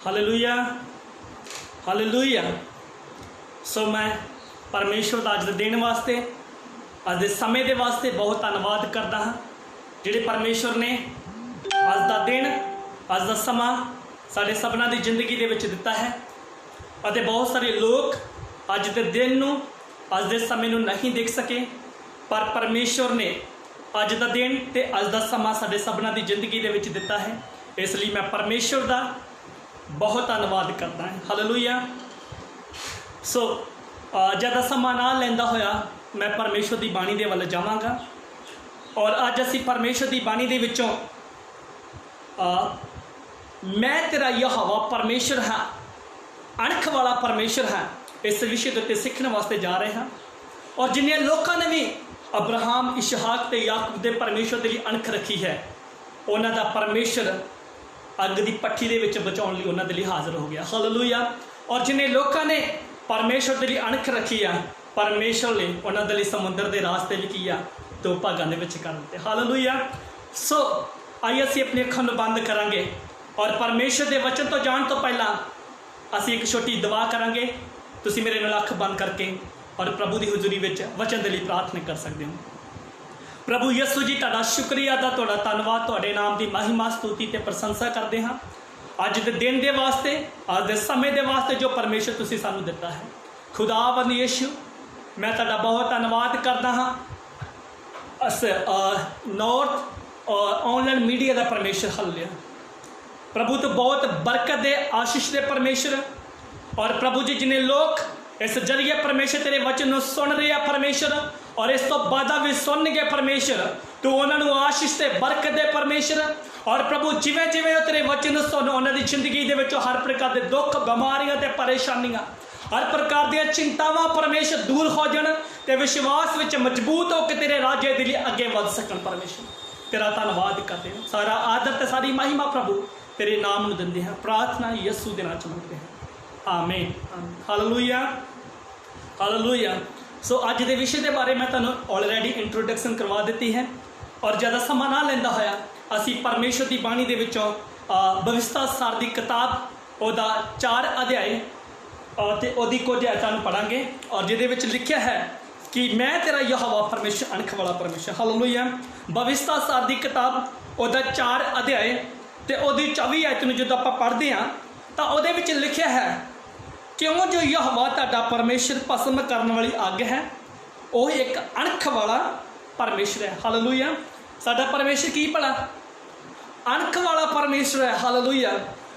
Hallelujah hallelujah. सो मैं परमेश्वर का अज के दिन वास्ते अज के समय के वास्ते बहुत धन्यवाद करता हाँ जिहड़े परमेश्वर ने अज का दिन अज का समा साडे सबना की जिंदगी दे विच दिता है। और बहुत सारे लोग अज के दिन नूं अज के समय नूं नहीं देख सके, पर परमेश्वर ने अज का दिन ते अज का समा साडे सबना की जिंदगी दे विच दिता है। इसलिए मैं परमेश्वर का बहुत धन्यवाद करता है। हालेलुया। सो ज़्यादा समा ना लैंदा होया मैं परमेश्वर की बाणी दे वल जावांगा। और अज असी परमेश्वर की बाणी दे विचों मैं तेरा यहोवा परमेश्वर हाँ, अणख वाला परमेश्वर है, इस विषय के उत्ते सीखने वास्ते जा रहे हैं। और जिन्हें लोगों ने भी अब्राहम इसहाक ते याकूब के परमेश्वर के लिए अणख रखी है, उन्हों का परमेश्वर अग की पट्ठी के विच बचाने लिए उन्होंने लिए हाजिर हो गया। हालेलुया। और जिन्हें लोगों ने परमेश्वर के लिए अणख रखी है, परमेश्वर ने उन्होंने लिए समुद्र के रास्ते भी किया दो भागों के विच कर दिते। हालेलुया। सो आइए असीं अपनी अखां नूं बंद करांगे और परमेश्वर के वचन तो जाण तो पहला असीं एक छोटी दुआ करांगे। तुसीं मेरे नाल अख बंद करके और प्रभु की हजूरी विच वचन के लिए प्रार्थना कर सकते हो। प्रभु यसू जी तुहाडा शुक्रिया दा तुहाडा धन्नवाद, तुहाडे नाम की महिमा स्तुति ते प्रशंसा करते हाँ अज के दिन के वास्ते, अज के समय के वास्ते जो परमेश्वर तुसीं सानूं दिता है। खुदावंद यीशु मैं तुहाडा बहुत धन्नवाद करता हाँ अस नॉर्थ और ऑनलाइन मीडिया का परमेश्वर। हालेलुया। प्रभु तो बहुत बरकत दे आशीष दे परमेश्वर। और प्रभु जी जिन्हें लोग इस जरिए परमेश्वर तेरे वचन को सुन रहे हैं परमेश्वर, और इस तो बाद भी सुन गए परमेश्वर, तो उन्होंने आशीष दे बरकत दे परमेश्वर। और प्रभु जिवें जिवें तेरे वचन सुन उन्होंने जिंदगी के हर प्रकार के दुख बीमारियां ते परेशानियां हर प्रकार दी चिंतावां परमेश्वर दूर हो जान ते विश्वास विच मजबूत होकर तेरे राज्य के लिए अगे बढ़ सकन। परमेश्वर तेरा धन्नवाद करते हैं। सारा आदर ते सारी महिमा प्रभु तेरे नाम में दिंदे हैं। प्रार्थना यसू दे नाम च मंगते हैं, आमीन। Hallelujah hallelujah. सो अज के विषय के बारे में तुहानूं ऑलरेडी इंट्रोडक्शन करवा दी है और ज़्यादा समा ना लैंदा होया असी परमेश्वर की बाणी दे विचों भविष्यता सार की किताब ओदा 4 अध्याय ते ओदी कुछ आयतां पढ़ांगे और जिहदे विच लिखिया है कि मैं तेरा यहोवा परमेश्वर अणख वाला परमेश्वर। हालेलुया। भविष्यता सार की किताब ओदा 4 अध्याय ते ओदी 24 आयत नूं जदों आपां पढ़दे हां तां ओदे विच लिखिया है क्यों जो यहोवा तुहाडा परमेश्वर पसंद करने वाली अग है, वह एक अणख वाला परमेश्वर है। हालेलुया। साडा परमेश्वर की भला अणख वाला परमेश्वर है। हालेलुया।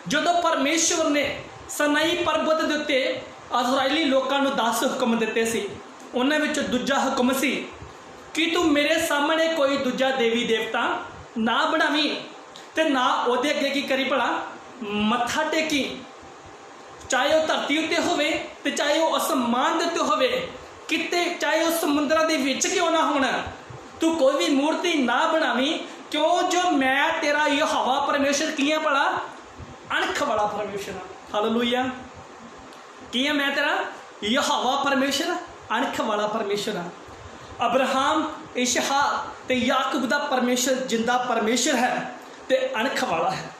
जदों परमेश्वर ने सनाई पर्वत के उत्ते इस्राएली लोगों को 10 हुक्म दिते सी, उन्हां विच दूजा हुक्म सी कि तू मेरे सामने कोई दूजा देवी देवता ना बनावी ते ना उहदे अगे की करी भला मत्था टेकी, चाहे वह धरती उत्ते होवे ते चाहे वह आसमान दे उत्ते होवे, किते चाहे वह समुद्र के विच क्यों ना होना, तू कोई भी मूर्ति ना बनावी, क्यों जो मैं तेरा यहोवा परमेश्वर की है भला अणख वाला परमेश्वर। हालेलुया। की है मैं तेरा यहोवा परमेश्वर अणख वाला परमेश्वर। अब्राहम इसहाक ते याकूब का परमेश्वर जिंदा परमेश्वर है ते अणख वाला है।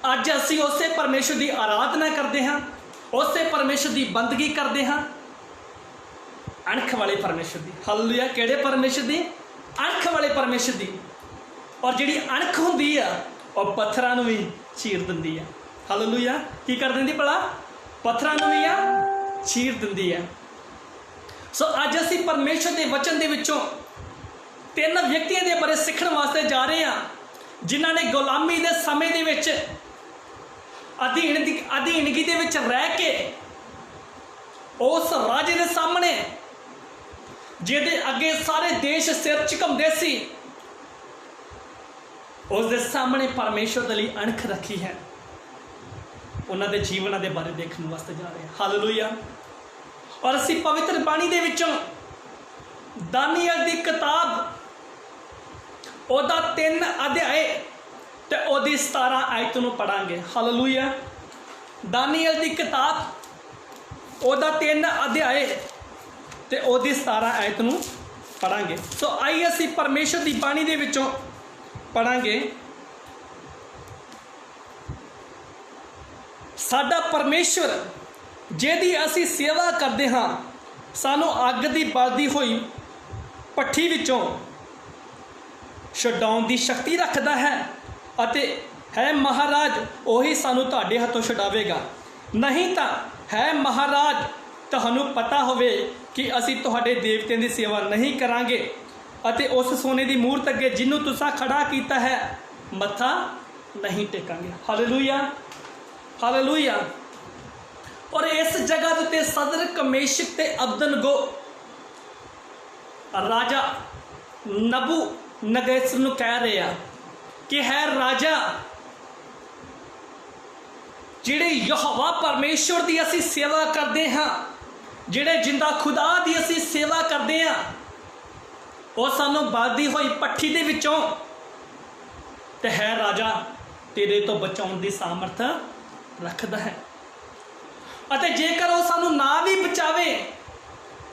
अज असी उस परमेश्वर की आराधना करते हैं, उस परमेश्वर की बंदगी करते हैं, अणख वाले परमेश्वर की। हालेलुया। किहड़े परमेश्वर की? अणख वाले परमेश्वर की। और जिहड़ी अणख हुंदी आ और पत्थरां नूं भी चीर दिंदी है। हालेलुया। की कर दिंदी भला? पत्थरां नूं भी आ चीर दिंदी है। सो अज असी परमेश्वर के वचन के विचों 3 व्यक्तियों के बारे सीखण वास्ते जा रहे हैं जिन्हां ने गुलामी के समय के विच अधीनगी दे विच रह के उस राजे के सामने जिहदे अगे सारे देश सिर झुकाउंदे सी, उसके सामने परमेश्वर के लिए अणख रखी है। उन्होंने जीवन के बारे देखने वास्ते जा रहे हैं। हालेलुया। और असी पवित्र बाणी दे विचों दानियल की किताब ओदा 3 अध्याय ते ओदी 17 आयत नूं पढ़ांगे। हालेलुया। दानियल की किताब ओदा 3 अध्याय ते ओदी 17 आयत नूं पढ़ांगे। सो आइए असी परमेश्वर की बाणी दे विचों पढ़ांगे ਸਾਡਾ ਪਰਮੇਸ਼ਵਰ ਜਿਹਦੀ ਅਸੀਂ ਸੇਵਾ ਕਰਦੇ ਹਾਂ ਸਾਨੂੰ ਅੱਗ ਦੀ ਬਲਦੀ ਹੋਈ ਭੱਠੀ ਵਿੱਚੋਂ ਛਡਾਉਣ ਦੀ ਸ਼ਕਤੀ ਰੱਖਦਾ ਹੈ ਅਤੇ ਹੈ ਮਹਾਰਾਜ ਉਹੀ ਸਾਨੂੰ ਤੁਹਾਡੇ ਹੱਥੋਂ ਛਡਾਵੇਗਾ। ਨਹੀਂ ਤਾਂ ਹੈ ਮਹਾਰਾਜ ਤੁਹਾਨੂੰ ਪਤਾ ਹੋਵੇ ਕਿ ਅਸੀਂ ਤੁਹਾਡੇ ਦੇਵਤਿਆਂ ਦੀ ਸੇਵਾ ਨਹੀਂ ਕਰਾਂਗੇ ਅਤੇ ਉਸ ਸੋਨੇ ਦੀ ਮੂਰਤ ਅੱਗੇ ਜਿਹਨੂੰ ਤੁਸੀਂ ਖੜਾ ਕੀਤਾ ਹੈ ਮੱਥਾ नहीं टेकांगे। Hallelujah hallelujah. और इस जगह के उत्ते सदरक मेशक ते अबदनगो राजा नबूकदनेस्सर नूं कह रहे हैं कि है राजा जिहड़े यहोवा परमेश्वर की असीं सेवा करते हाँ, जिहड़े जिंदा खुदा की असीं सेवा करते हाँ, वो सानूं बलदी होई भट्ठी दे विचों ते है राजा तेरे तो बचाउण दी सामर्थ रखदा है। अते जेकर वो सानू ना भी बचावे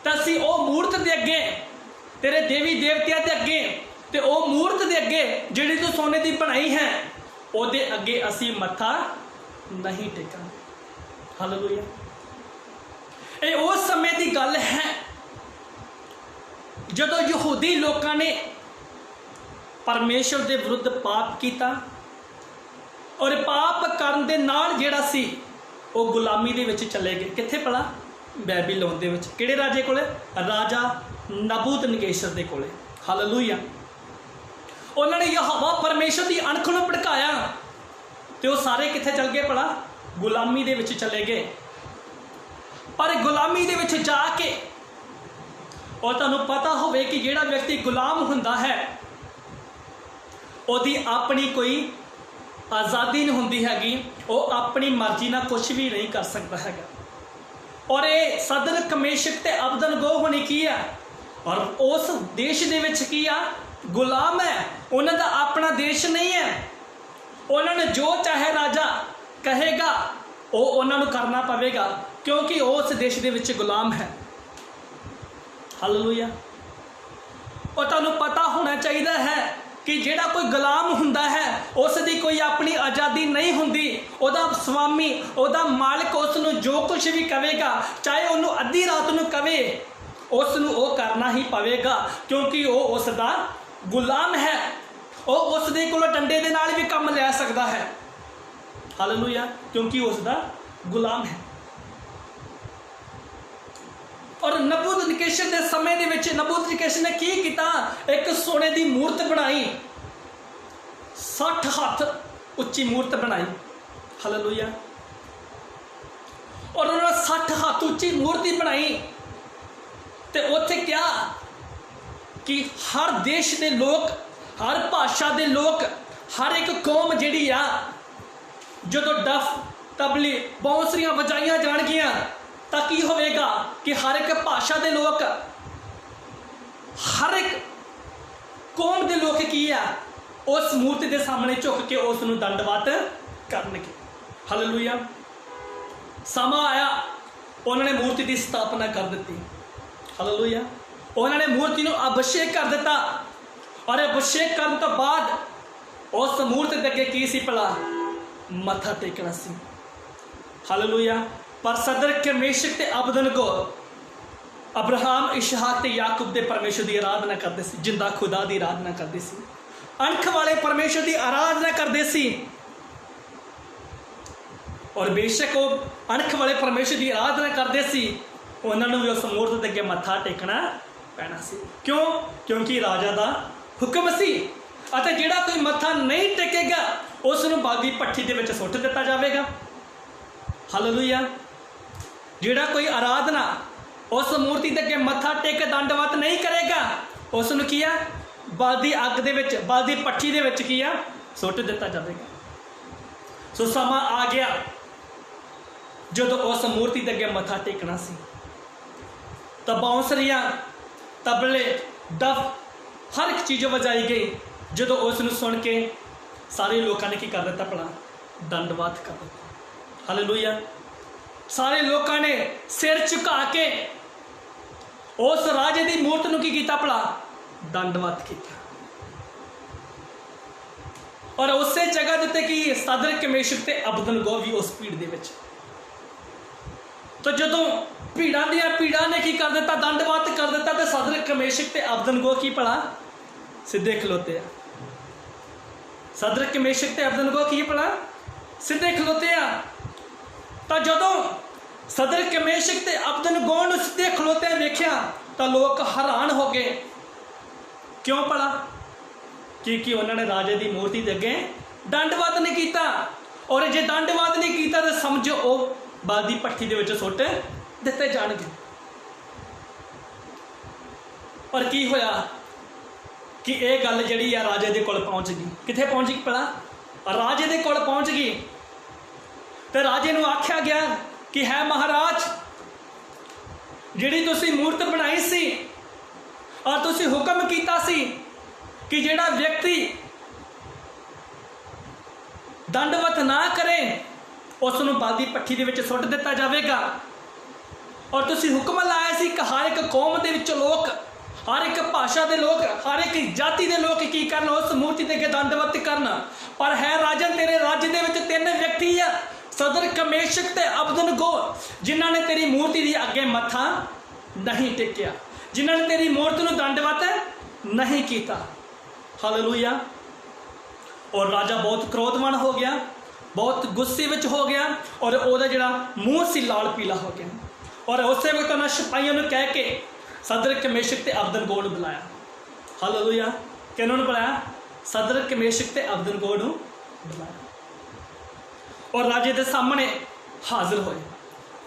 तो असीं ओ मूर्त दे अगे तेरे देवी देवतियां दे अगे ते ओ मूर्त दे अगे जिहड़ी तू सोने दी बनाई है ओदे अगे असीं मत्था नहीं टेकांगे। हालेलुया। ये उस समय की गल है जदों यहूदी लोकां ने परमेश्वर के विरुद्ध पाप किया और पाप करन दे नाल जिहड़ा सी वो गुलामी दे विच चले गए। कित्थे भला? बैबीलोन दे विच। किहड़े राजे कोले? राजा नबूकदनेस्सर दे कोले। हालेलुया। उन्होंने यहोवा परमेश्वर की अणख नूं भड़काया ते वो सारे कित्थे चल गए भला? गुलामी दे विच चले गए। पर गुलामी दे विच जाके और तुहानूं पता होवे कि जिहड़ा व्यक्ति गुलाम हुंदा है ਉਹਦੀ अपनी कोई आज़ादी नहीं होंदी हैगी, वो अपनी मर्जी ना कुछ भी नहीं कर सकता हैगा। और ये सदरक मेशक ते अबदनगो होने की है और उस देश दे विच की आ गुलाम है, उन्हों का अपना देश नहीं है। उन्होंने जो चाहे राजा कहेगा वो उन्होंने करना पवेगा क्योंकि उस देश दे विच गुलाम है। हालेलुया। और तुहानूं पता होना चाहिए है कि जिहड़ा कोई गुलाम हुंदा है उसकी कोई अपनी आज़ादी नहीं हुंदी। उहदा स्वामी उहदा मालिक उसनूं जो कुछ भी कहेगा चाहे उन्होंने अद्धी रात नूं कहे उसनूं वो करना ही पवेगा क्योंकि वो उसका गुलाम है। वो उसदे कोलों डंडे दे नाल भी काम लै सकता है। हालेलुया। क्योंकि उसका गुलाम है। और नबूकदनेस्सर के समय दे विच नबूकदनेस्सर ने की किया? एक सोने की मूर्त बनाई, 60 हाथ उच्ची मूर्त बनाई। हालेलुया। और उन्होंने 60 हाथ उच्ची मूर्ति बनाई तो उत्थे क्या कि हर देश के लोग, हर भाषा के लोग, हर एक कौम जिहड़ी आ जदों डफ तबली बांसुरियां बजाइयां जाणगियां तो की होवेगा कि हर एक भाषा के लोग, हर एक कौम के लोग की है उस मूर्ति के सामने झुक के उसनूं दंडवत करनगे। हालेलुया। समा आया उन्होंने मूर्ति की स्थापना कर दी। हालेलुया। उन्होंने मूर्ति को अभिषेक कर दिता और अभिषेक करने तो बाद उस मूर्ति के अगे की सी भला? मत्था टेकना सी। हालेलुया। पर सदरक मेशक ते अबदनगो अब्राहम इसहाक ते याकूब के परमेश्वर की आराधना करते सी, जिंदा खुदा की आराधना करते सी, अणख वाले परमेश्वर की आराधना करते सी। और बेशक वो अणख वाले परमेश्वर की आराधना करते सी, उन्होंने भी उस मूर्त के अगे मत्था टेकना पैना सी। क्यों? क्योंकि राजा का हुक्म सी। अते जिहड़ा कोई मत्था नहीं टेकेगा उसनूं बागी भट्ठी दे विच सुੱਟ दिता जाएगा। हालेलुया। जिहड़ा कोई आराधना उस मूर्ति के अगे मत्था टेक दंडवत नहीं करेगा उसनूं की आ बलदी अग दे विच, बलदी भट्ठी दे विच की आ सुੱਟ दिता जाएगा। सो समा आ गया जदों उस मूर्ति के अगे मत्था टेकना सी। तो बांसुरियां, तबले, डफ हर एक चीज़ बजाई गई। जदों उसनूं सुन के सारे लोगों ने की कर दिता भला? दंडवत कर दिता। हालेलुया। सारे लोगों ने सिर झुका के उस राजे की मूर्त नूं की कीता भला? दंडवत किया। और उस जगह के उत्ते कि सदरक मेशक ते अबदनगो भी उस भीड़ दे विच। तो जदों भीड़ा ने की कर दिता, दंडवत कर दिता, तो सदरक मेशक ते अबदनगो की भला सीधे खलोते आ। सदरक मेशक ते अबदनगो की भला सीधे खलोते आ। तो जदों सदरक मेशक ते अबदनगो नूं सीधे खलोते वेख्या तो लोग हैरान हो गए। क्यों भला? क्योंकि उन्होंने राजे की मूर्ति के अगे दंडवत नहीं किया, और जे दंडवत नहीं किया तो समझो वो बादी भट्ठी के विच सुट दिते जाणगे। और की होया कि यह गल जिहड़ी आ राजे दे कोल पहुँच गई। कित्थे पहुँच गई भला? राजे दे कोल पहुँच गई। तो राजे नूं आख्या गया कि है महाराज, जिहड़ी तुसीं मूर्त बनाई सी और तुसीं हुक्म कीता सी कि जिहड़ा व्यक्ति दंडवत ना करे उसनूं बादी भट्ठी दे विच सुट दिता जाएगा। और तुसीं हुक्म लाया सी कि हर एक कौम दे विच लोग, हर एक भाषा के लोग, हर एक जाति के लोग की करन, उस मूर्ति दे अगे दंडवत करना। पर है राजन, तेरे राज्य दे विच 3 व्यक्ति आ, सदरक मेशक ते अबदनगो, जिन्हां ने तेरी मूर्ति के अगे मत्था नहीं टेकिया, जिन्हां ने तेरी मूर्ति नूं दंडवत नहीं किया। हालेलुया। और राजा बहुत क्रोधवान हो गया, बहुत गुस्से विच हो गया, और ਉਹਦਾ ਜਿਹੜਾ मूँह सी लाल पीला हो गया। और उस वक्त उन्होंने सिपाहियों ने कह के सदरक मेशक ते अबदनगो नूं बुलाया। हालेलुया। किन्हों नूं बुलाया? सदरक मेशक ते अबदनगो नूं बुलाया। और राजे के सामने हाजिर होए।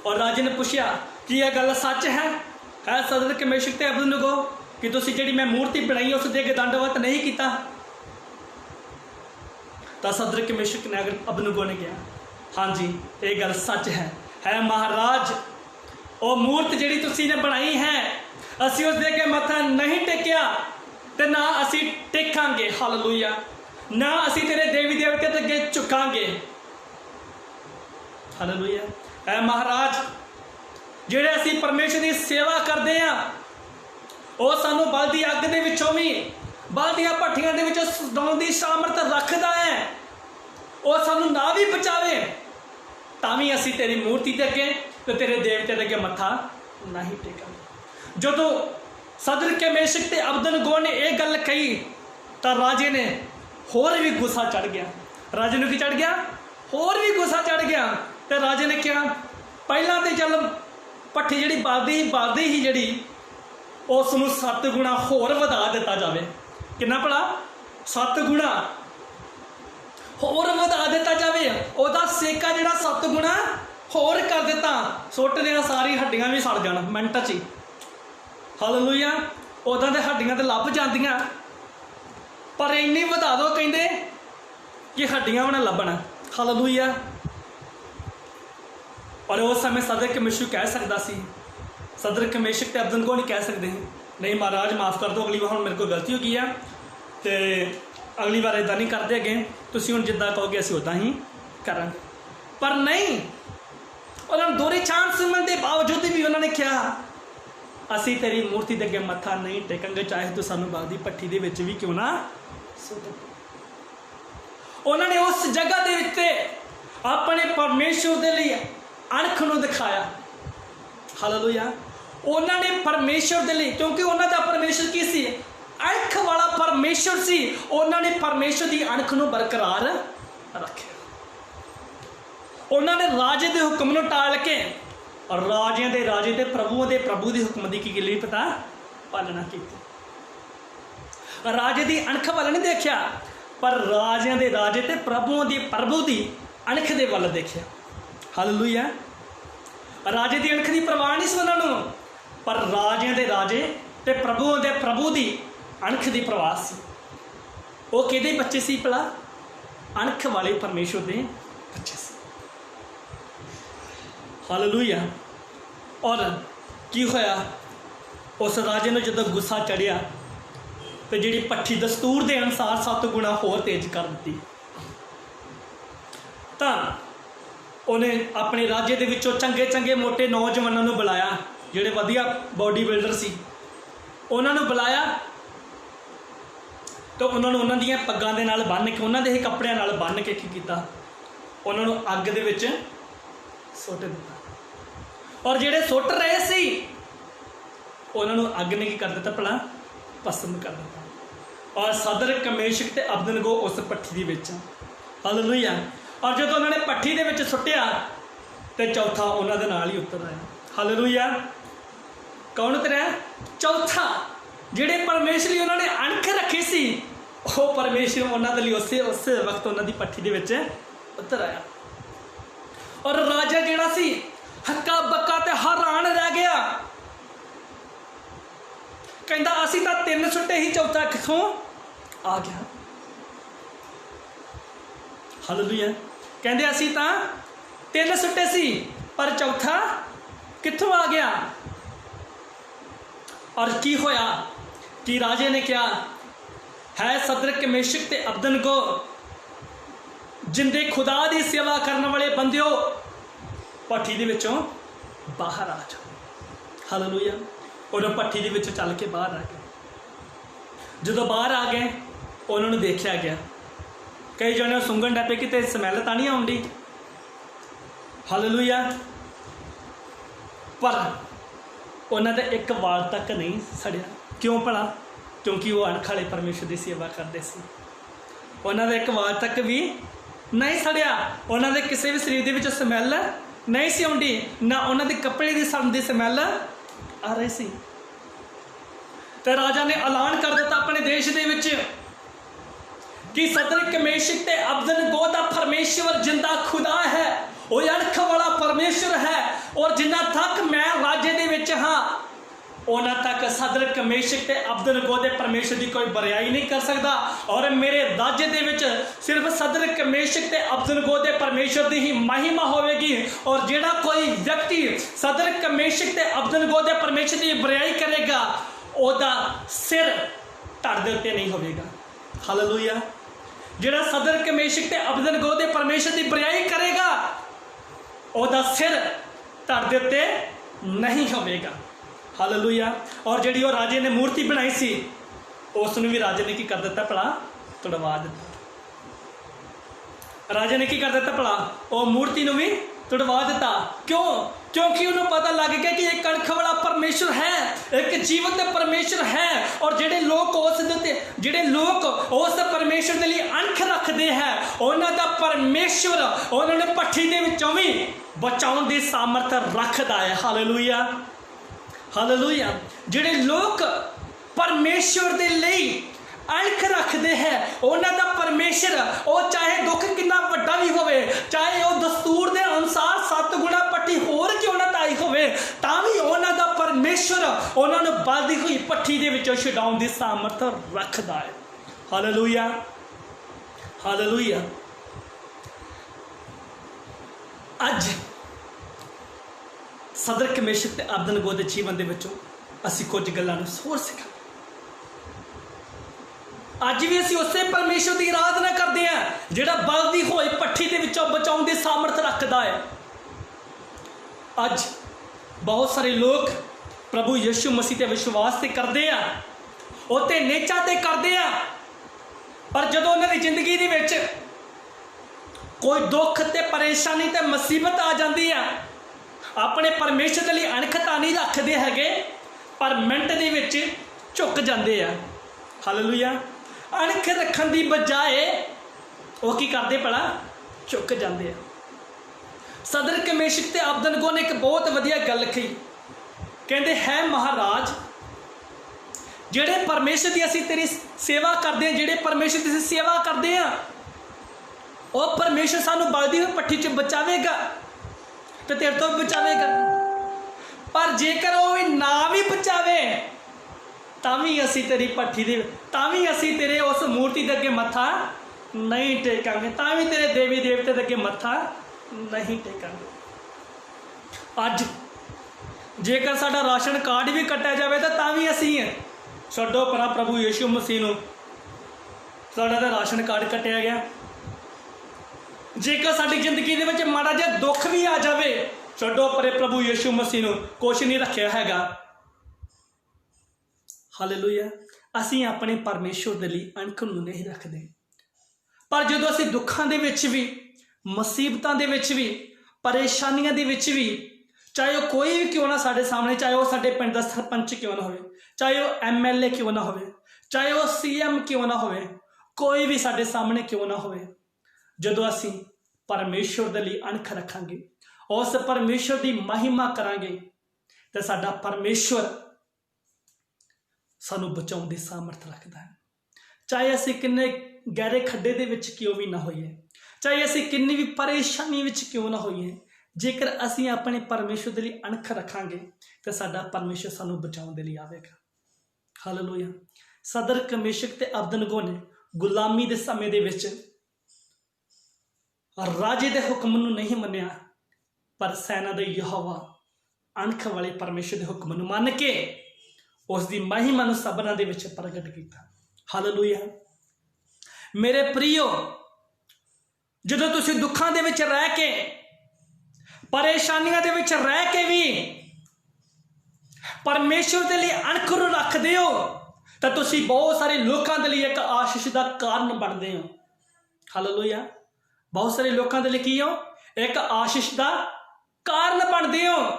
और राजे ने पूछा कि यह गल सच है सदरक मेशक ते अबदनगो कि तुसीं जिहड़ी मैं मूर्ति बनाई उस दे अगे दंडवत नहीं किया? तो सदरक मेशक ने अबदनगो ने कहा, हाँ जी ये गल सच है महाराज, वो मूर्त जिहड़ी तुसीं ने बनाई है असीं उस दे अगे मत्था नहीं टेकिया ते ना असीं टेकांगे। हालेलुया। ना असीं तेरे देवी देवते दे अगे झुकांगे। हालेलुया। है महाराज, जिहड़े असीं परमेश्वर की सेवा करते हैं वो सानू बल की अग दे विचों भी, बल दीआं भट्ठियां दे विचों सदाउण दी सामर्थ रखदा है। वो सानू ना भी बचावे तां भी असीं तेरी मूर्ति दे अगे ते तेरे देवते दे अगे मत्था नहीं टेकांगे। जदों सदरक मेशक ते अबदनगो ने यह गल कही तो राजे ने होर भी गुस्सा चढ़ गया। राजे नूं की चढ़ गया? होर भी गुस्सा चढ़ गया। तो राजे ने कहा पहला तो चल भट्ठी जिहड़ी बालदी ही जिहड़ी उसनूं 7 गुणा होर वधा दिता जाए। कितना भला? 7 गुणा होर वधा दिता जाए। उसदा सेका जिहड़ा 7 गुणा होर कर दिता, सुट देना सारी हड्डियां भी सड़ जाण मिनट च ही। हालेलुया। उदां ते हड्डियां तो लभ जांदियां, पर इन्नी वधा दो कहंदे कि हड्डियां भी ना लभण। हालेलुया। और उस समय सदरक मेशक कह सकता सी, सदरक मेशक ते अबदनगो नहीं कह सकते नहीं महाराज माफ़ कर दो, अगली बार हुण मेरे को गलती हो गई है तो अगली बार इदा नहीं करते अगे, तुसीं हुण जिद्दां कहोगे असीं उदां ही करांगे। पर नहीं, उन्होंने दोहरी चांस मिलने के बावजूद भी उन्होंने कहा असीं तेरी मूर्ति दे अगे मत्था नहीं टेकांगे, चाहे तू सानू बाग दी भट्ठी दे विच भी क्यों ना सुट। उन्होंने उस जगह दे विच अपने परमेश्वर के लिए अणख नूं दिखाया। हालेलुया। उन्होंने परमेश्वर के लिए, क्योंकि उन्होंने परमेश्वर की सी? अणख वाला परमेश्वर सी। उन्होंने परमेश्वर की अणख नूं बरकरार रखे। उन्होंने राजे के हुक्म नूं टाल के और राजियां दे राजे ते प्रभुओं के प्रभु के हुक्म की की पता पालना की। राजे की अणख वाल नहीं देखा, पर राजियां दे राजे ते प्रभुओं की प्रभु की अणख दे वाल देखा। हालेलुया। राजे की अणख की परवाह नहीं सी उन्होंने, पर राजियां दे राजे ते प्रभुओं के प्रभु की अणख की परवाह सी। वो किहदे बच्चे सी भला? अणख वाले परमेश्वर के बच्चे सी। हालेलुया। और की होया, उस राजे ने जदों गुस्सा चढ़िया तो जिहड़ी भट्ठी दस्तूर के अनुसार 7 गुणा होर तेज कर दी, तो उन्हें अपने राज्य के विचों चंगे चंगे मोटे नौजवानों को बुलाया, जिहड़े वधिया बॉडी बिल्डर सी, उन्होंने बुलाया तो उन्होंने उन्होंने दियां पग्गां दे नाल बन्न के उन्होंने ही कपड़ियां नाल बन्न के की कीता उन्होंने अग दे विच सुੱਟ दिता और जिहड़े सुੱਟ रहे सी उन्होंने अग ने की कर दिता भला पसंद कर दिता और सदरक मेशक ते अबदनगो उस भट्ठी दे विच हालेलुया और जो उन्होंने भट्ठी दे विच सुੱਟਿਆ तो चौथा उन्होंने नाल ही उतर आया हालेलुया कौन उतरिया चौथा जिहड़े परमेश्वर लई उन्होंने अणख रखी सी वो परमेश्वर उन्होंने लई उस वक्त उन्होंने भट्ठी दे विच उतर आया और राजा जिहड़ा सी हक्का बक्का ते हैरान रह गया कहंदा असीं तां 3 सुੱਟੇ ही चौथा किथों आ गया हालेलुया कहंदे असीं तां 3 सुੱਟੇ सी पर चौथा कित्थों आ गया और की होया कि राजे ने क्या है सदरक मेशक ते अबदनगो जिंदे खुदा दी सेवा करने वाले बंदिओ भट्ठी दे विचों बाहर आ जाओ हालेलुया और भट्ठी दे विचों चल के बाहर आ गए जो बाहर आ गए उन्होंने देखा गया कई जने सुंघन डे पे कि स्मैल तो नहीं आउंदी हालेलुया पर उन्होंने एक वाल तक नहीं सड़िया क्यों भला क्योंकि वो अणख वाले परमेश्वर की सेवा करते सी उन्होंने एक वाल तक भी नहीं सड़िया उन्होंने किसी भी शरीर के स्मैल नहीं सी आउंदी ना उन्होंने कपड़े की सड़न की स्मैल आ रही सी तो राजा ने ऐलान कर दिता अपने देश के विच कि सदरक मेशक ते अबदनगो दा परमेश्वर जिंदा खुदा है वो अणख वाला परमेश्वर है और जिन्ना तक मैं राज्य दे विच हाँ उन्ना तक सदरक मेशक ते अबदनगो दे परमेश्वर की कोई बरियाई नहीं कर सकता और मेरे राज्य दे विच सिर्फ सदरक मेशक ते अबदनगो दे परमेश्वर की ही महिमा होवेगी और जिहड़ा कोई व्यक्ति सदरक मेशक ते अबदनगो दे परमेश्वर की बरियाई करेगा ओदा सिर धड़ दे उत्ते नहीं होवेगा हालेलुया जिहड़ा सदरक मेशक ते अबदनगो दे परमेश्वर की बरियाई करेगा ओदा सिर धड़ दे उत्ते नहीं होवेगा हालेलुया और जिहड़ी वो राजे ने मूर्ति बनाई सी उसनूं भी राजे ने की कर दिता भला तुड़वा दिता राजे ने की कर दिता भला वो मूर्ति नूं भी तुड़वा दिता क्यों क्योंकि उन्होंने पता लग गया कि एक अणख वाला परमेश्वर है एक जीवंत परमेश्वर है और जिहड़े लोग उस परमेश्वर के लिए अणख रखते हैं उन्हों का परमेश्वर उन्होंने भट्ठी दे विचों भी बचाउण दी सामर्थ रखता है हालेलुया हालेलुया जिहड़े लोग परमेश्वर के लिए अणख रखते हैं उन्हों का परमेश्वर वो चाहे दुख कितना वड्डा भी होवे चाहे वो दस्तूर के अनुसार 7 गुणा पट्टी होर क्यों ना ताई होवे तां भी उन्हों का परमेश्वर उन्होंने बलदी हुई भट्ठी दे विचों छुड़ाउण दी सामर्थ रखता है हालेलुया हालेलुया अज सदरक मेशक ते अबदनगो दे जीवन दे विचों असीं कुछ गल्लां नूं होर सिखां अज भी असीं उसे परमेश्वर की आराधना करते हैं जिहड़ा बलदी होई भट्ठी दे विचों बचाउण दी सामर्थ रखता है अज बहुत सारे लोग प्रभु यीशु मसीह ते विश्वास ते करते हैं उत्ते नेचा ते करते हैं पर जदों उन्हां दी जिंदगी दे विच कोई दुख ते परेशानी ते मुसीबत आ जाती है अपने परमेश्वर के लिए अणख तां नहीं रखते हैगे पर मिनट दे विच झुक जाते हैं हालेलुया अणख रखण दी बजाए वो की करते भला झुक जाते हैं सदरक मेशक ते अबदनगो ने एक बहुत वधिया गल कही कहते है महाराज जिहड़े परमेश्वर की असीं तेरी सेवा करते हैं जिहड़े परमेश्वर की सेवा करते हैं वो परमेश्वर सानू बलदी हुई भट्ठी च बचावेगा तो तेरे तो भी बचावेगा पर जेकर वो ना भी बचावे तावी असी तेरी भट्ठी दे तावी असी तेरे उस मूर्ति दे अगे मत्था नहीं टेकांगे तावी तेरे देवी देवते दे अगे मत्था नहीं टेकांगे अज जेकर साडा राशन कार्ड भी कट्टिया जाए तो तावी असी छड्डो परा प्रभु यीशु मसीह नूं साडा तो राशन कार्ड कट्टिया गया जेकर साडी जिंदगी दे विच माड़ा जिहा दुख भी आ जाए छड्डो परे प्रभु यीशु मसीह नूं कुछ नहीं रखिया हैगा हालेलुया ਅਸੀਂ ਆਪਣੇ ਪਰਮੇਸ਼ਰ ਦੇ ਲਈ ਅਣਖ ਨੂੰ ਨਹੀਂ ਰੱਖਦੇ। ਪਰ ਜਦੋਂ ਅਸੀਂ ਦੁੱਖਾਂ ਦੇ ਵਿੱਚ ਵੀ, ਮੁਸੀਬਤਾਂ ਦੇ ਵਿੱਚ ਵੀ, ਪਰੇਸ਼ਾਨੀਆਂ ਦੇ ਵਿੱਚ ਵੀ, ਚਾਹੇ ਉਹ ਕੋਈ ਵੀ ਕਿਉਂ ਨਾ ਸਾਡੇ ਸਾਹਮਣੇ, ਚਾਹੇ ਉਹ ਸਾਡੇ ਪਿੰਡ ਦਾ ਸਰਪੰਚ ਕਿਉਂ ਨਾ ਹੋਵੇ, ਚਾਹੇ ਉਹ MLA ਕਿਉਂ ਨਾ ਹੋਵੇ, ਚਾਹੇ ਉਹ CM ਕਿਉਂ ਨਾ ਹੋਵੇ, ਕੋਈ ਵੀ ਸਾਡੇ ਸਾਹਮਣੇ ਕਿਉਂ ਨਾ ਹੋਵੇ, ਜਦੋਂ ਅਸੀਂ ਪਰਮੇਸ਼ਰ ਦੇ ਲਈ ਅਣਖ ਰੱਖਾਂਗੇ, ਉਸ ਪਰਮੇਸ਼ਰ ਦੀ ਮਹਿਮਾ ਕਰਾਂਗੇ, ਤੇ ਸਾਡਾ ਪਰਮੇਸ਼ਰ ਸਾਨੂੰ ਬਚਾਉਣ ਦੀ ਸਾਮਰਥ ਰੱਖਦਾ ਹੈ। ਚਾਹੇ ਅਸੀਂ ਕਿੰਨੇ ਗਹਿਰੇ ਖੱਡੇ ਦੇ ਵਿੱਚ ਕਿਉਂ ਵੀ ਨਾ ਹੋਈਏ, ਚਾਹੇ ਅਸੀਂ ਕਿੰਨੀ ਵੀ ਪਰੇਸ਼ਾਨੀ ਵਿੱਚ ਕਿਉਂ ਨਾ ਹੋਈਏ, ਜੇਕਰ ਅਸੀਂ ਆਪਣੇ ਪਰਮੇਸ਼ਰ ਦੇ ਲਈ ਅਣਖ ਰੱਖਾਂਗੇ ਤਾਂ ਸਾਡਾ ਪਰਮੇਸ਼ਰ ਸਾਨੂੰ ਬਚਾਉਣ ਦੇ ਲਈ ਆਵੇਗਾ। ਹਾਲੇਲੂਇਆ। ਸਦਰਕ, ਮੇਸ਼ਕ ਤੇ ਅਬਦਨਗੋ ਨੇ ਗੁਲਾਮੀ ਦੇ ਸਮੇਂ ਦੇ ਵਿੱਚ ਰਾਜੇ ਦੇ ਹੁਕਮ ਨੂੰ ਨਹੀਂ ਮੰਨਿਆ, ਪਰ ਸੈਨਾ ਦੇ ਯਹੋਵਾ ਅਣਖ ਵਾਲੇ ਪਰਮੇਸ਼ਰ ਦੇ ਹੁਕਮ ਨੂੰ ਮੰਨ ਕੇ ਉਸ ਦੀ ਮਹਿਮਾ ਨੂੰ ਸਭਨਾਂ ਦੇ ਵਿੱਚ ਪ੍ਰਗਟ ਕੀਤਾ। ਹਾਲੇਲੂਇਆ। ਮੇਰੇ ਪ੍ਰਿਯੋ, ਜਦੋਂ ਤੁਸੀਂ ਦੁੱਖਾਂ ਦੇ ਵਿੱਚ ਰਹਿ ਕੇ, ਪਰੇਸ਼ਾਨੀਆਂ ਦੇ ਵਿੱਚ ਰਹਿ ਕੇ ਵੀ ਪਰਮੇਸ਼ਰ ਦੇ ਲਈ ਅਣਖ ਨੂੰ ਰੱਖਦੇ ਹੋ, ਤਾਂ ਤੁਸੀਂ ਬਹੁਤ ਸਾਰੇ ਲੋਕਾਂ ਦੇ ਲਈ ਇੱਕ ਆਸ਼ੀਸ਼ ਦਾ ਕਾਰਨ ਬਣਦੇ ਹੋ। ਹਾਲੇਲੂਇਆ। ਬਹੁਤ ਸਾਰੇ ਲੋਕਾਂ ਦੇ ਲਈ ਕੀ ਹੋ? ਇੱਕ ਆਸ਼ੀਸ਼ ਦਾ ਕਾਰਨ ਬਣਦੇ ਹੋ।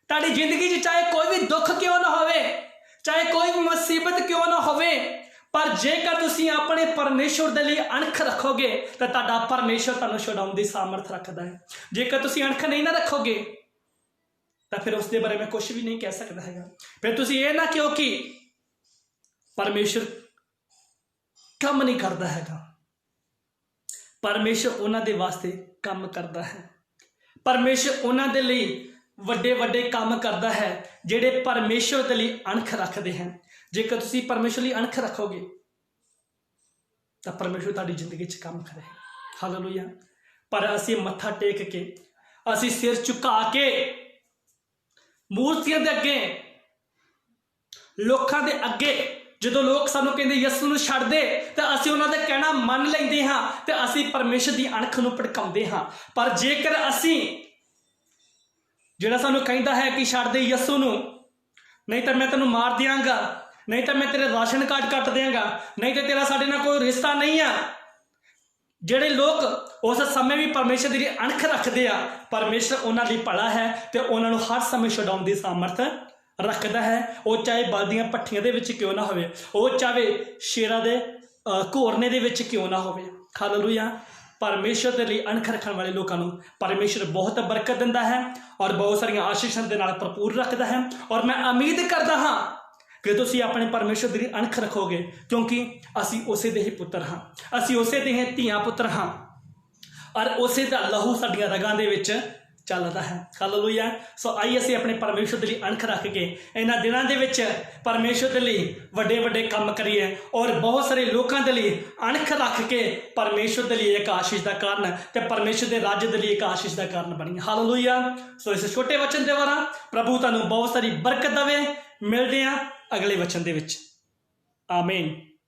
ਤੁਹਾਡੀ ਜ਼ਿੰਦਗੀ 'ਚ ਚਾਹੇ ਕੋਈ ਵੀ ਦੁੱਖ ਕਿਉਂ ਨਾ ਹੋਵੇ, ਚਾਹੇ ਕੋਈ ਵੀ ਮੁਸੀਬਤ ਕਿਉਂ ਨਾ ਹੋਵੇ, ਪਰ ਜੇਕਰ ਤੁਸੀਂ ਆਪਣੇ ਪਰਮੇਸ਼ਰ ਦੇ ਲਈ ਅਣਖ ਰੱਖੋਗੇ ਤਾਂ ਤੁਹਾਡਾ ਪਰਮੇਸ਼ਰ ਤੁਹਾਨੂੰ ਛੁਡਾਉਣ ਦੀ ਸਾਮਰਥ ਰੱਖਦਾ ਹੈ। ਜੇਕਰ ਤੁਸੀਂ ਅਣਖ ਨਹੀਂ ਨਾ ਰੱਖੋਗੇ ਤਾਂ ਫਿਰ ਉਸ ਦੇ ਬਾਰੇ ਮੈਂ ਕੁਝ ਵੀ ਨਹੀਂ ਕਹਿ ਸਕਦਾ ਹੈਗਾ। ਫਿਰ ਤੁਸੀਂ ਇਹ ਨਾ ਕਿਉਂ ਕਿ ਪਰਮੇਸ਼ਰ ਕੰਮ ਨਹੀਂ ਕਰਦਾ ਹੈਗਾ। ਪਰਮੇਸ਼ਰ ਉਹਨਾਂ ਦੇ ਵਾਸਤੇ ਕੰਮ ਕਰਦਾ ਹੈ। ਪਰਮੇਸ਼ਰ ਉਹਨਾਂ ਦੇ ਲਈ ਵੱਡੇ ਵੱਡੇ ਕੰਮ ਕਰਦਾ ਹੈ ਜਿਹੜੇ ਪਰਮੇਸ਼ਰ ਦੇ ਲਈ ਅਣਖ ਰੱਖਦੇ ਹਨ। ਜੇਕਰ ਤੁਸੀਂ ਪਰਮੇਸ਼ਰ ਲਈ ਅਣਖ ਰੱਖੋਗੇ ਤਾਂ ਪਰਮੇਸ਼ਰ ਤੁਹਾਡੀ ਜ਼ਿੰਦਗੀ 'ਚ ਕੰਮ ਕਰੇ। ਹਾਲੇਲੂਇਆ। ਪਰ ਅਸੀਂ ਮੱਥਾ ਟੇਕ ਕੇ, ਅਸੀਂ ਸਿਰ ਝੁਕਾ ਕੇ ਮੂਰਤੀਆਂ ਦੇ ਅੱਗੇ, ਲੋਕਾਂ ਦੇ ਅੱਗੇ, ਜਦੋਂ ਲੋਕ ਸਾਨੂੰ ਕਹਿੰਦੇ ਯਿਸੂ ਨੂੰ ਛੱਡ ਦੇ, ਤਾਂ ਅਸੀਂ ਉਹਨਾਂ ਦਾ ਕਹਿਣਾ ਮੰਨ ਲੈਂਦੇ ਹਾਂ ਤੇ ਅਸੀਂ ਪਰਮੇਸ਼ਰ ਦੀ ਅਣਖ ਨੂੰ ਭੜਕਾਉਂਦੇ ਹਾਂ। ਪਰ ਜੇਕਰ ਅਸੀਂ, ਜਿਹੜਾ ਸਾਨੂੰ ਕਹਿੰਦਾ ਹੈ ਕਿ ਛੱਡ ਦੇ ਯਿਸੂ ਨੂੰ, ਨਹੀਂ ਤਾਂ ਮੈਂ ਤੈਨੂੰ ਮਾਰ ਦਿਆਂਗਾ, ਨਹੀਂ ਤਾਂ ਮੈਂ ਤੇਰੇ ਰਾਸ਼ਨ ਕਾਰਡ ਕੱਟ ਦਿਆਂਗਾ, ਨਹੀਂ ਤਾਂ ਤੇਰਾ ਸਾਡੇ ਨਾਲ ਕੋਈ ਰਿਸ਼ਤਾ ਨਹੀਂ ਆ, ਜਿਹੜੇ ਲੋਕ ਉਸ ਸਮੇਂ ਵੀ ਪਰਮੇਸ਼ਰ ਦੀ ਅਣਖ ਰੱਖਦੇ ਆ, ਪਰਮੇਸ਼ਰ ਉਹਨਾਂ ਲਈ ਭਲਾ ਹੈ ਤੇ ਉਹਨਾਂ ਨੂੰ ਹਰ ਸਮੇਂ ਛੁਡਾਉਣ ਦੀ ਸਾਮਰਥ ਰੱਖਦਾ ਹੈ। ਉਹ ਚਾਹੇ ਬਲਦੀਆਂ ਭੱਠੀਆਂ ਦੇ ਵਿੱਚ ਕਿਉਂ ਨਾ ਹੋਵੇ, ਉਹ ਚਾਹੇ ਸ਼ੇਰਾਂ ਦੇ ਘੋਰਨੇ ਦੇ ਵਿੱਚ ਕਿਉਂ ਨਾ ਹੋਵੇ। ਹਾਲੇਲੂਇਆ। ਪਰਮੇਸ਼ਰ ਦੇ ਲਈ ਅਣਖ ਰੱਖਣ ਵਾਲੇ ਲੋਕਾਂ ਨੂੰ ਪਰਮੇਸ਼ਰ ਬਹੁਤ ਬਰਕਤ ਦਿੰਦਾ ਹੈ ਔਰ ਬਹੁਤ ਸਾਰੀਆਂ ਆਸ਼ੀਸ਼ਾਂ ਦੇ ਨਾਲ ਭਰਪੂਰ ਰੱਖਦਾ ਹੈ। ਔਰ ਮੈਂ ਉਮੀਦ ਕਰਦਾ ਹਾਂ ਕਿ ਤੁਸੀਂ ਆਪਣੇ ਪਰਮੇਸ਼ਰ ਦੀ ਅਣਖ ਰੱਖੋਗੇ, ਕਿਉਂਕਿ ਅਸੀਂ ਉਸੇ ਦੇ ਹੀ ਪੁੱਤਰ ਹਾਂ, ਅਸੀਂ ਉਸੇ ਦੇ ਹੀ ਧੀਆਂ ਪੁੱਤਰ ਹਾਂ ਔਰ ਉਸੇ ਦਾ ਲਹੂ ਸਾਡੀਆਂ ਰਗਾਂ ਦੇ ਵਿੱਚ ਚੱਲਦਾ ਹੈ। ਹਾਲੇਲੂਇਆ। ਸੋ ਆਈਏ ਅਸੀਂ ਆਪਣੇ ਪਰਮੇਸ਼ਰ ਦੇ ਲਈ ਅਣਖ ਰੱਖ ਕੇ ਇਹਨਾਂ ਦਿਨਾਂ ਦੇ ਵਿੱਚ ਪਰਮੇਸ਼ਰ ਦੇ ਲਈ ਵੱਡੇ ਵੱਡੇ ਕੰਮ ਕਰੀਏ ਔਰ ਬਹੁਤ ਸਾਰੇ ਲੋਕਾਂ ਦੇ ਲਈ ਅਣਖ ਰੱਖ ਕੇ ਪਰਮੇਸ਼ਰ ਦੇ ਲਈ ਇੱਕ ਆਸ਼ੀਸ਼ ਦਾ ਕਾਰਨ ਤੇ ਪਰਮੇਸ਼ਰ ਦੇ ਰਾਜ ਦੇ ਲਈ ਇੱਕ ਆਸ਼ੀਸ਼ ਦਾ ਕਾਰਨ ਬਣੀਏ। ਹਾਲੇਲੂਇਆ। ਸੋ ਇਸ ਛੋਟੇ ਵਚਨ ਦੇ ਦੁਆਰਾ ਪ੍ਰਭੂ ਤੁਹਾਨੂੰ ਬਹੁਤ ਸਾਰੀ ਬਰਕਤ ਦੇਵੇ। ਮਿਲਦੇ ਹਾਂ ਅਗਲੇ ਵਚਨ ਦੇ ਵਿੱਚ। ਆਮੀਨ।